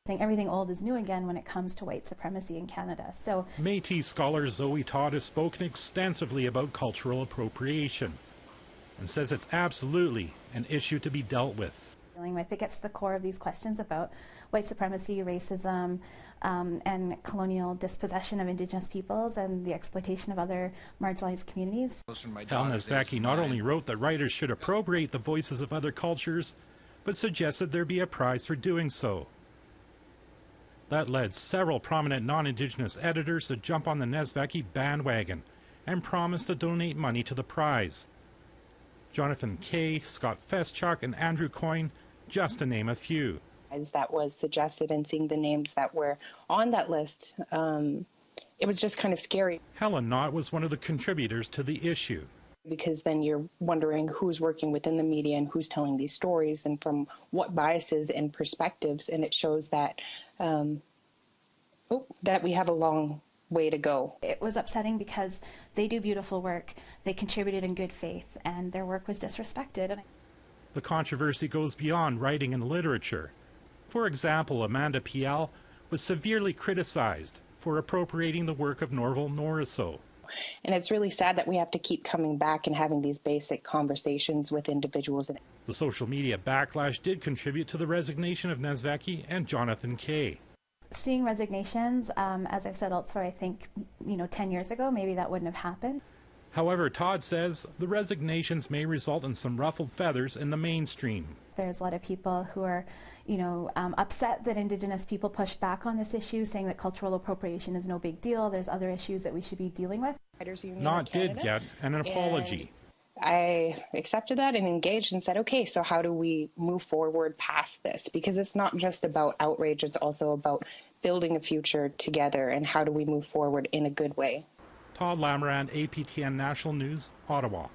Saying everything old is new again when it comes to white supremacy in Canada. So Métis scholar Zoe Todd has spoken extensively about cultural appropriation and says it's absolutely an issue to be dealt with. It gets to the core of these questions about white supremacy, racism, and colonial dispossession of Indigenous peoples and the exploitation of other marginalized communities. Hal Niedzviecki not only wrote that writers should appropriate the voices of other cultures, but suggested there be a prize for doing so. That led several prominent non-Indigenous editors to jump on the Niedzviecki bandwagon and promise to donate money to the prize. Jonathan Kay, Scott Feschuk, and Andrew Coyne, just to name a few. That was suggested, and seeing the names that were on that list, it was just kind of scary. Helen Knott was one of the contributors to the issue. Because then you're wondering who's working within the media and who's telling these stories and from what biases and perspectives, and it shows that that we have a long way to go. It was upsetting because they do beautiful work, they contributed in good faith, and their work was disrespected. The controversy goes beyond writing and literature. For example, Amanda Pial was severely criticized for appropriating the work of Norval Noriso. And it's really sad that we have to keep coming back and having these basic conversations with individuals. The social media backlash did contribute to the resignation of Niedzviecki and Jonathan Kay. Seeing resignations, as I've said elsewhere, I think, 10 years ago, maybe that wouldn't have happened. However, Todd says the resignations may result in some ruffled feathers in the mainstream. There's a lot of people who are, upset that Indigenous people pushed back on this issue, saying that cultural appropriation is no big deal. There's other issues that we should be dealing with. Knott did get an apology. I accepted that and engaged and said, okay, so how do we move forward past this? Because it's not just about outrage, it's also about building a future together, and how do we move forward in a good way. Todd Lamirande, APTN National News, Ottawa.